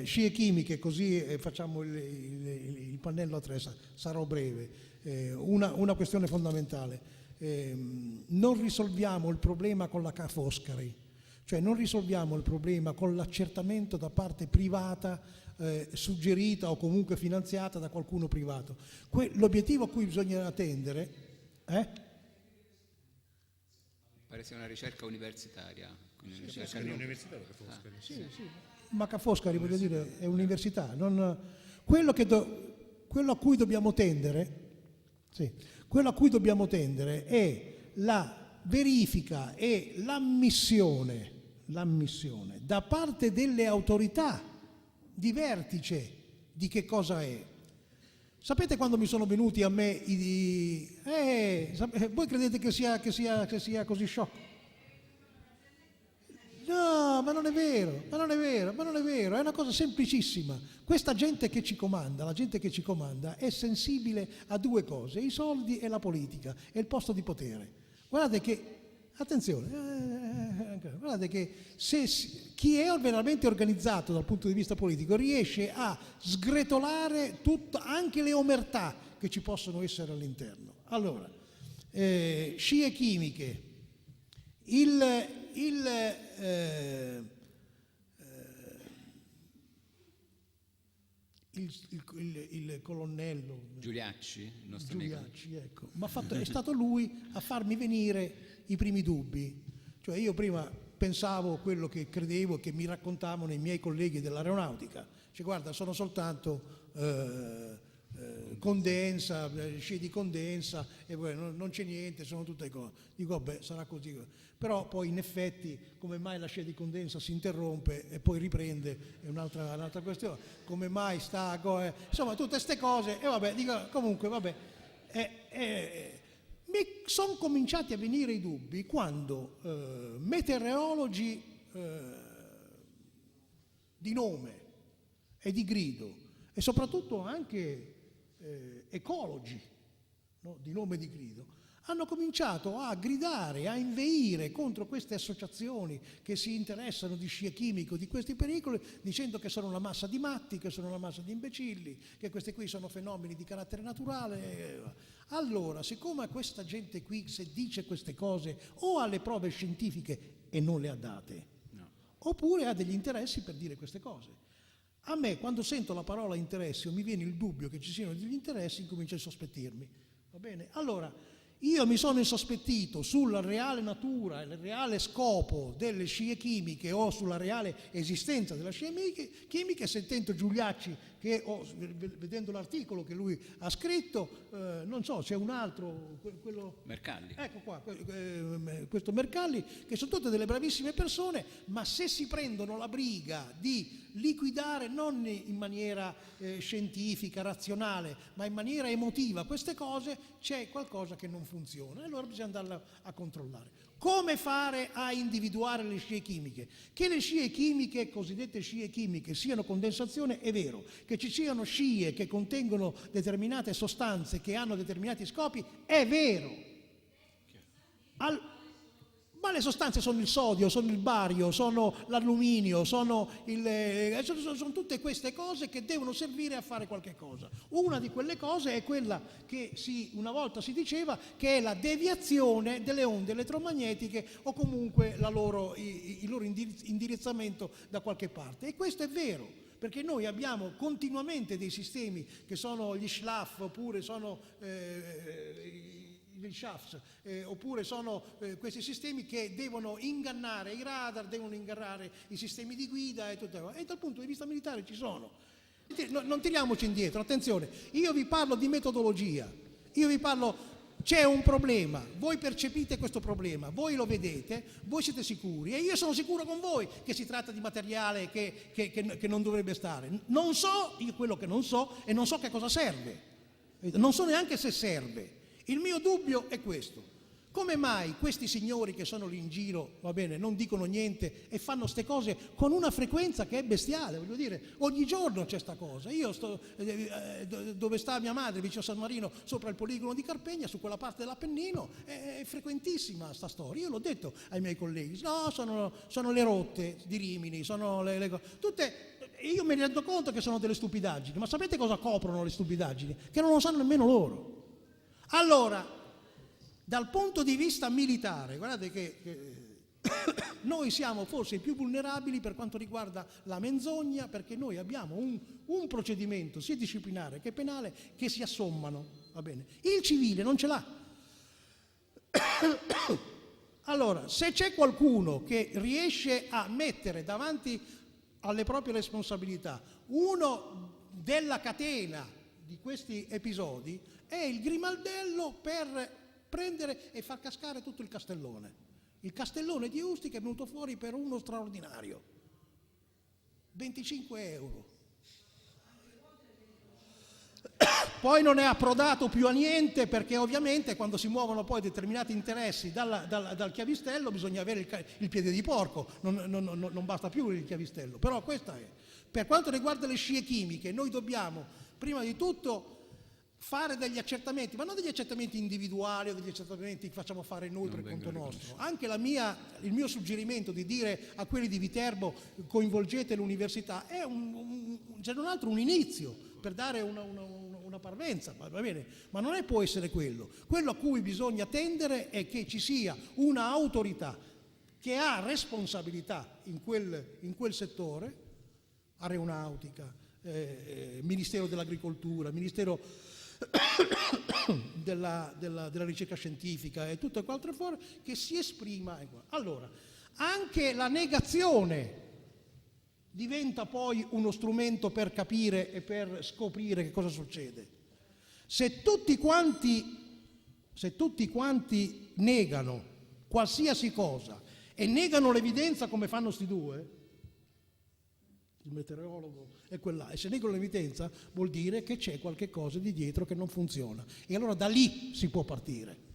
Scie chimiche, così facciamo il pannello a tre, sarò breve. Una questione fondamentale. Non risolviamo il problema con la Ca' Foscari, cioè non risolviamo il problema con l'accertamento da parte privata suggerita o comunque finanziata da qualcuno privato. L'obiettivo a cui bisogna tendere pare sia una ricerca universitaria. Sì, l'università Ca' Foscari. Sì. Ma Ca' Foscari, voglio dire, è università. Quello a cui dobbiamo tendere, è la verifica e l'ammissione da parte delle autorità di vertice di che cosa è. Sapete quando mi sono venuti a me voi credete che sia così sciocco? No, ma non è vero, è una cosa semplicissima. Questa gente che ci comanda, la gente che ci comanda, è sensibile a due cose: i soldi e la politica, e il posto di potere. Guardate che, attenzione, guardate che chi è veramente organizzato dal punto di vista politico riesce a sgretolare anche le omertà che ci possono essere all'interno. Allora, scie chimiche, il colonnello Giuliacci, il nostro amico. Ecco. È stato lui a farmi venire i primi dubbi. Cioè io prima pensavo quello che credevo e che mi raccontavano i miei colleghi dell'aeronautica. Cioè guarda, sono soltanto condensa, scie di condensa, e poi non c'è niente, sono tutte cose. Dico, vabbè, sarà così. Però poi in effetti come mai la scia di condensa si interrompe e poi riprende è un'altra questione. Come mai insomma tutte queste cose, e vabbè, dico, comunque vabbè. Mi sono cominciati a venire i dubbi quando meteorologi di nome e di grido, e soprattutto anche ecologi, no, di nome e di grido, hanno cominciato a gridare, a inveire contro queste associazioni che si interessano di scie chimico, di questi pericoli, dicendo che sono una massa di matti, che sono una massa di imbecilli, che questi qui sono fenomeni di carattere naturale. Allora, siccome questa gente qui, se dice queste cose, o ha le prove scientifiche e non le ha date, oppure ha degli interessi per dire queste cose. A me, quando sento la parola interessi o mi viene il dubbio che ci siano degli interessi, incomincio a insospettirmi. Va bene? Allora, io mi sono insospettito sulla reale natura e il reale scopo delle scie chimiche o sulla reale esistenza delle scie chimiche sentendo Giuliacci, che vedendo l'articolo che lui ha scritto, non so, c'è un altro, quello Mercalli. Ecco qua, questo Mercalli, che sono tutte delle bravissime persone, ma se si prendono la briga di liquidare non in maniera scientifica, razionale, ma in maniera emotiva queste cose, c'è qualcosa che non funziona, e allora bisogna andarla a controllare. Come fare a individuare le scie chimiche? Che le scie chimiche, cosiddette scie chimiche, siano condensazione è vero, che ci siano scie che contengono determinate sostanze che hanno determinati scopi è vero. Ma le sostanze sono il sodio, sono il bario, sono l'alluminio, sono tutte queste cose che devono servire a fare qualche cosa. Una di quelle cose è quella che una volta si diceva che è la deviazione delle onde elettromagnetiche o comunque il loro indirizzamento da qualche parte. E questo è vero, perché noi abbiamo continuamente dei sistemi che sono gli SCHLAF oppure sono gli SHAFS, oppure sono questi sistemi che devono ingannare i radar, devono ingannare i sistemi di guida e tutto. E dal punto di vista militare ci sono. Non tiriamoci indietro, attenzione, io vi parlo di metodologia, c'è un problema, voi percepite questo problema, voi lo vedete, voi siete sicuri, e io sono sicuro con voi che si tratta di materiale che non dovrebbe stare. Non so, io quello che non so, e non so che cosa serve, non so neanche se serve. Il mio dubbio è questo. Come mai questi signori che sono lì in giro, va bene, non dicono niente e fanno ste cose con una frequenza che è bestiale? Voglio dire, ogni giorno c'è sta cosa. Io sto dove sta mia madre, vicino a San Marino, sopra il poligono di Carpegna, su quella parte dell'Appennino, è frequentissima sta storia. Io l'ho detto ai miei colleghi, no, sono le rotte di Rimini, sono tutte. Io mi rendo conto che sono delle stupidaggini, ma sapete cosa coprono le stupidaggini? Che non lo sanno nemmeno loro. Allora, dal punto di vista militare, guardate che noi siamo forse i più vulnerabili per quanto riguarda la menzogna, perché noi abbiamo un procedimento sia disciplinare che penale che si assommano, va bene? Il civile non ce l'ha. Allora, se c'è qualcuno che riesce a mettere davanti alle proprie responsabilità uno della catena di questi episodi, è il grimaldello per prendere e far cascare tutto il castellone. Il castellone di Ustica è venuto fuori per uno straordinario. 25 euro. Poi non è approdato più a niente, perché ovviamente quando si muovono poi determinati interessi dal chiavistello bisogna avere il piede di porco, non basta più il chiavistello. Però questa è. Per quanto riguarda le scie chimiche, noi dobbiamo prima di tutto fare degli accertamenti, ma non degli accertamenti individuali o degli accertamenti che facciamo fare noi per conto nostro. Anche il mio suggerimento di dire a quelli di Viterbo coinvolgete l'università è se non altro un inizio per dare una parvenza, va bene, ma non può essere quello. Quello a cui bisogna tendere è che ci sia una autorità che ha responsabilità in quel settore, aeronautica, Ministero dell'Agricoltura, Ministero della ricerca scientifica e tutte altre forme, che si esprima. Allora, anche la negazione diventa poi uno strumento per capire e per scoprire che cosa succede. Se tutti quanti negano qualsiasi cosa e negano l'evidenza come fanno sti due, il meteorologo e quella, e se negano l'evidenza vuol dire che c'è qualche cosa di dietro che non funziona, e allora da lì si può partire.